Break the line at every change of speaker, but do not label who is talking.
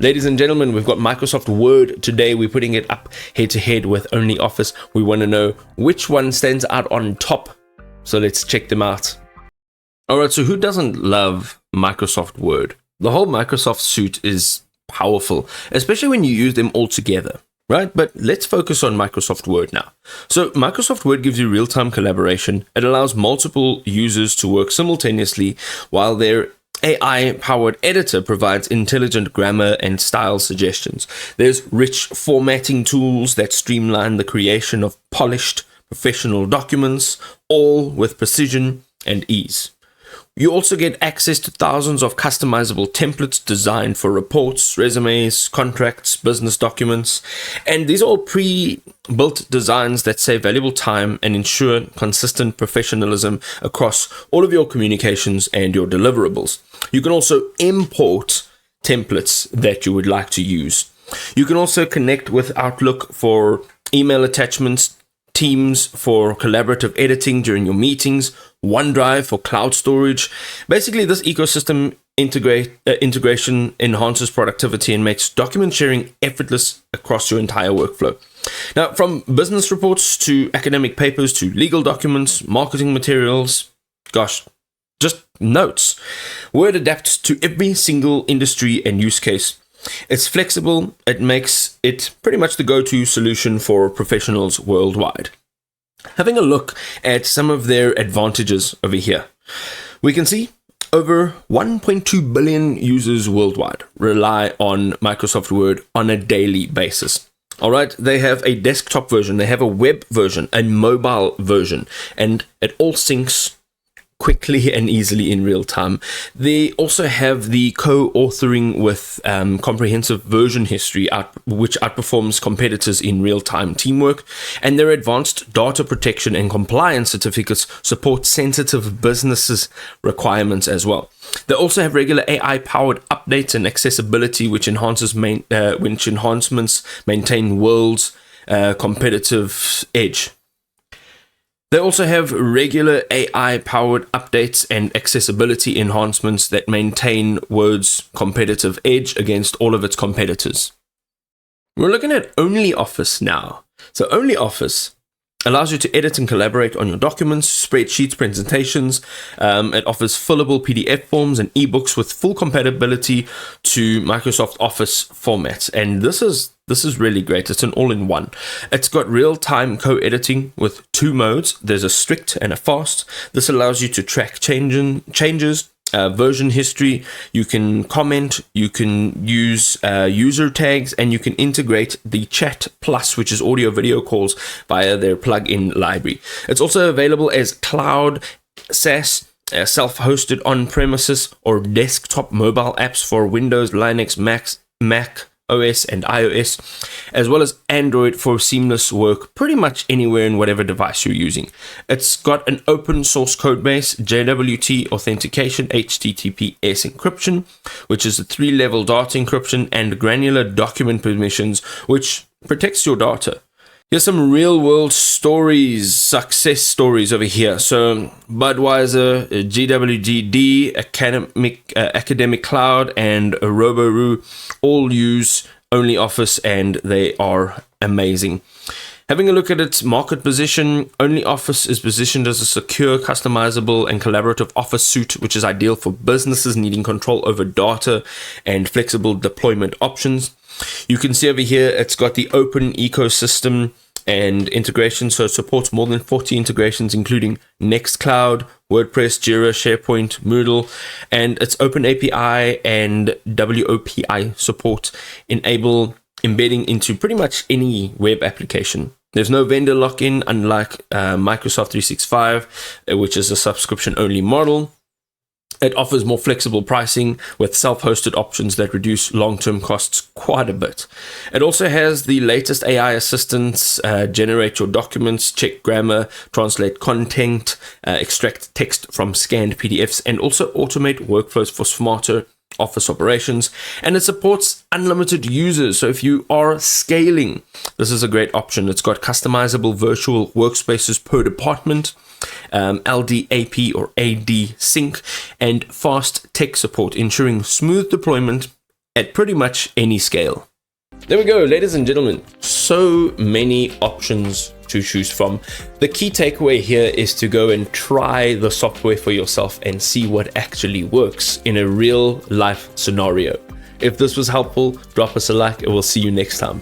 Ladies and gentlemen, we've got Microsoft Word today. We're putting it up head-to-head with OnlyOffice. We want to know which one stands out on top. So let's check them out. Alright, so who doesn't love Microsoft Word? The whole Microsoft suite is powerful, especially when you use them all together, right? But let's focus on Microsoft Word now. So Microsoft Word gives you real-time collaboration. It allows multiple users to work simultaneously, while their AI-powered editor provides intelligent grammar and style suggestions. There's rich formatting tools that streamline the creation of polished, professional documents, all with precision and ease. You also get access to thousands of customizable templates designed for reports, resumes, contracts, business documents, and these are all pre-built designs that save valuable time and ensure consistent professionalism across all of your communications and your deliverables. You can also import templates that you would like to use. You can also connect with Outlook for email attachments, Teams for collaborative editing during your meetings, OneDrive for cloud storage. Basically, this ecosystem integration enhances productivity and makes document sharing effortless across your entire workflow. Now, from business reports to academic papers to legal documents, marketing materials, gosh, just notes. Word adapts to every single industry and use case. It's flexible. It makes it pretty much the go-to solution for professionals worldwide. Having a look at some of their advantages over here, we can see over 1.2 billion users worldwide rely on Microsoft Word on a daily basis. All right, they have a desktop version, they have a web version, a mobile version, and it all syncs quickly and easily in real time. They also have the co-authoring with comprehensive version history, which outperforms competitors in real-time teamwork, and their advanced data protection and compliance certificates support sensitive businesses requirements as well. They also have regular AI-powered updates and accessibility, which enhancements maintain world's competitive edge. They also have regular AI-powered updates and accessibility enhancements that maintain Word's competitive edge against all of its competitors. We're looking at OnlyOffice now. So OnlyOffice allows you to edit and collaborate on your documents, spreadsheets, presentations. It offers fillable PDF forms and ebooks with full compatibility to Microsoft Office formats. And this is really great. It's an all-in-one. It's got real-time co-editing with two modes. There's a strict and a fast. This allows you to track changes, version history. You can comment, you can use user tags, and you can integrate the Chat Plus, which is audio video calls, via their plugin library. It's also available as cloud, SaaS, self-hosted on-premises, or desktop mobile apps for Windows, Linux, Mac OS and iOS, as well as Android for seamless work pretty much anywhere in whatever device you're using. It's got an open source code base, JWT authentication, HTTPS encryption, which is a 3-level data encryption, and granular document permissions, which protects your data. Here's some real-world stories, success stories over here. So Budweiser, GWGD, Academic Cloud, and Roboroo all use OnlyOffice, and they are amazing. Having a look at its market position, OnlyOffice is positioned as a secure, customizable, and collaborative office suite, which is ideal for businesses needing control over data and flexible deployment options. You can see over here, it's got the open ecosystem and integration, so it supports more than 40 integrations, including Nextcloud, WordPress, Jira, SharePoint, Moodle, and its Open API and WOPI support enable embedding into pretty much any web application. There's no vendor lock-in, unlike Microsoft 365, which is a subscription-only model. It offers more flexible pricing with self-hosted options that reduce long-term costs quite a bit. It also has the latest AI assistants, generate your documents, check grammar, translate content, extract text from scanned PDFs, and also automate workflows for smarter office operations. And it supports unlimited users. So if you are scaling, this is a great option. It's got customizable virtual workspaces per department, LDAP or AD sync, and fast tech support, ensuring smooth deployment at pretty much any scale. There we go, ladies and gentlemen. So many options to choose from. The key takeaway here is to go and try the software for yourself and see what actually works in a real life scenario. If this was helpful, drop us a like and we'll see you next time.